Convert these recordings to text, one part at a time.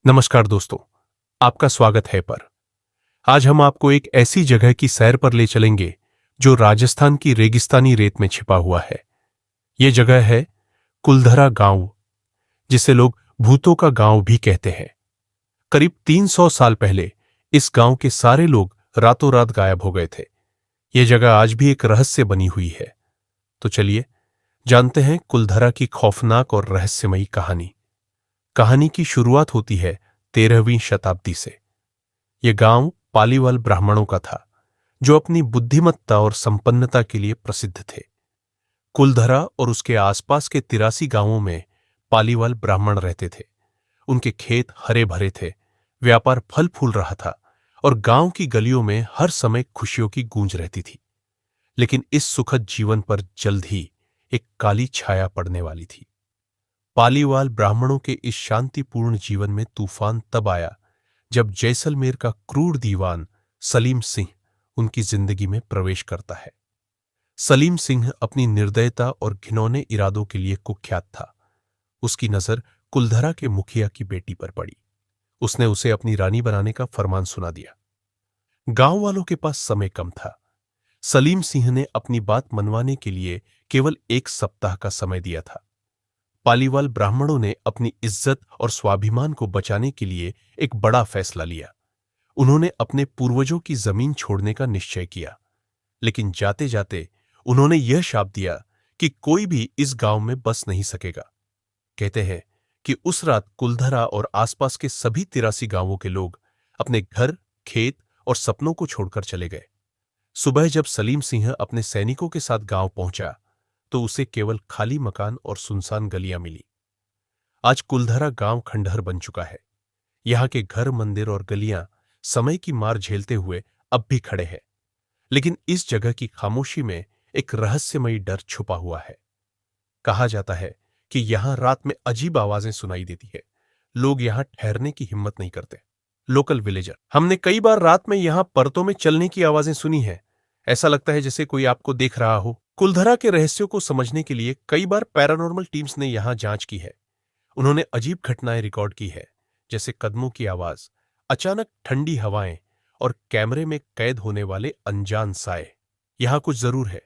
नमस्कार दोस्तों, आपका स्वागत है पर आज हम आपको एक ऐसी जगह की सैर पर ले चलेंगे जो राजस्थान की रेगिस्तानी रेत में छिपा हुआ है। यह जगह है कुलधरा गांव, जिसे लोग भूतों का गांव भी कहते हैं। करीब 300 साल पहले इस गांव के सारे लोग रातों रात गायब हो गए थे। यह जगह आज भी एक रहस्य बनी हुई है। तो चलिए जानते हैं कुलधरा की खौफनाक और रहस्यमयी कहानी। कहानी की शुरुआत होती है 13वीं शताब्दी से। यह गांव पालीवाल ब्राह्मणों का था, जो अपनी बुद्धिमत्ता और संपन्नता के लिए प्रसिद्ध थे। कुलधरा और उसके आसपास के 83 गांवों में पालीवाल ब्राह्मण रहते थे। उनके खेत हरे भरे थे, व्यापार फल फूल रहा था और गांव की गलियों में हर समय खुशियों की गूंज रहती थी। लेकिन इस सुखद जीवन पर जल्द ही एक काली छाया पड़ने वाली थी। पालीवाल ब्राह्मणों के इस शांतिपूर्ण जीवन में तूफान तब आया जब जैसलमेर का क्रूर दीवान सलीम सिंह उनकी जिंदगी में प्रवेश करता है। सलीम सिंह अपनी निर्दयता और घिनौने इरादों के लिए कुख्यात था। उसकी नजर कुलधरा के मुखिया की बेटी पर पड़ी। उसने उसे अपनी रानी बनाने का फरमान सुना दिया। गांव वालों के पास समय कम था। सलीम सिंह ने अपनी बात मनवाने के लिए केवल 1 सप्ताह का समय दिया था। पालीवाल ब्राह्मणों ने अपनी इज्जत और स्वाभिमान को बचाने के लिए एक बड़ा फैसला लिया। उन्होंने अपने पूर्वजों की जमीन छोड़ने का निश्चय किया, लेकिन जाते जाते उन्होंने यह शाप दिया कि कोई भी इस गांव में बस नहीं सकेगा। कहते हैं कि उस रात कुलधरा और आसपास के सभी 83 गांवों के लोग अपने घर, खेत और सपनों को छोड़कर चले गए। सुबह जब सलीम सिंह अपने सैनिकों के साथ गांव पहुंचा तो उसे केवल खाली मकान और सुनसान गलियां मिली। आज कुलधरा गांव खंडहर बन चुका है। यहां के घर, मंदिर और गलियां समय की मार झेलते हुए अब भी खड़े हैं। लेकिन इस जगह की खामोशी में एक रहस्यमयी डर छुपा हुआ है। कहा जाता है कि यहां रात में अजीब आवाजें सुनाई देती है। लोग यहां ठहरने की हिम्मत नहीं करते। लोकल विलेजर: हमने कई बार रात में यहां परतों में चलने की आवाजें सुनी हैं। ऐसा लगता है जैसे कोई आपको देख रहा हो। कुलधरा के रहस्यों को समझने के लिए कई बार पैरानॉर्मल टीम्स ने यहां जांच की है। उन्होंने अजीब घटनाएं रिकॉर्ड की है, जैसे कदमों की आवाज, अचानक ठंडी हवाएं और कैमरे में कैद होने वाले अनजान साए। यहां कुछ जरूर है।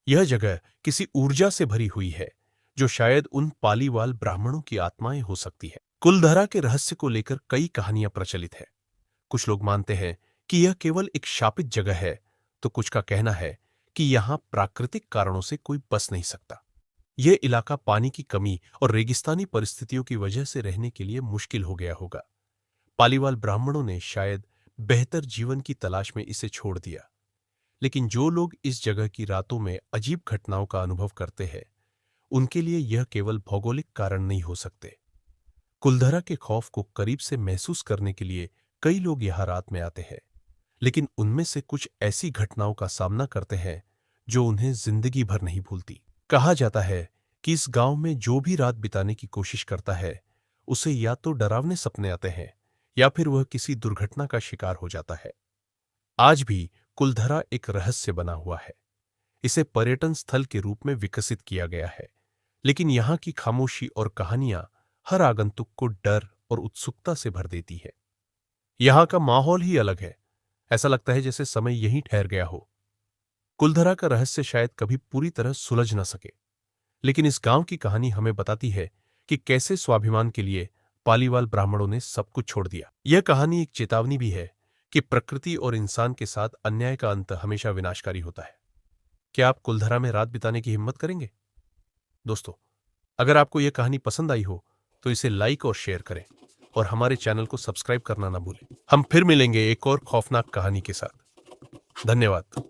यह जगह किसी ऊर्जा से भरी हुई है, जो शायद उन पालीवाल ब्राह्मणों की आत्माएं हो सकती है। कुलधरा के रहस्य को लेकर कई कहानियां प्रचलित है। कुछ लोग मानते हैं कि यह केवल एक शापित जगह है, तो कुछ का कहना है कि यहां प्राकृतिक कारणों से कोई बस नहीं सकता। यह इलाका पानी की कमी और रेगिस्तानी परिस्थितियों की वजह से रहने के लिए मुश्किल हो गया होगा। पालीवाल ब्राह्मणों ने शायद बेहतर जीवन की तलाश में इसे छोड़ दिया। लेकिन जो लोग इस जगह की रातों में अजीब घटनाओं का अनुभव करते हैं, उनके लिए यह केवल भौगोलिक कारण नहीं हो सकते। कुलधरा के खौफ को करीब से महसूस करने के लिए कई लोग यहां रात में आते हैं, लेकिन उनमें से कुछ ऐसी घटनाओं का सामना करते हैं जो उन्हें जिंदगी भर नहीं भूलती। कहा जाता है कि इस गांव में जो भी रात बिताने की कोशिश करता है, उसे या तो डरावने सपने आते हैं या फिर वह किसी दुर्घटना का शिकार हो जाता है। आज भी कुलधरा एक रहस्य बना हुआ है। इसे पर्यटन स्थल के रूप में विकसित किया गया है, लेकिन यहां की खामोशी और कहानियां हर आगंतुक को डर और उत्सुकता से भर देती है। यहां का माहौल ही अलग है। ऐसा लगता है जैसे समय यहीं ठहर गया हो। कुलधरा का रहस्य शायद कभी पूरी तरह सुलझ न सके, लेकिन इस गांव की कहानी हमें बताती है कि कैसे स्वाभिमान के लिए पालीवाल ब्राह्मणों ने सब कुछ छोड़ दिया। यह कहानी एक चेतावनी भी है कि प्रकृति और इंसान के साथ अन्याय का अंत हमेशा विनाशकारी होता है। क्या आप कुलधरा में रात बिताने की हिम्मत करेंगे? दोस्तों, अगर आपको यह कहानी पसंद आई हो तो इसे लाइक और शेयर करें और हमारे चैनल को सब्सक्राइब करना ना भूलें। हम फिर मिलेंगे एक और खौफनाक कहानी के साथ। धन्यवाद।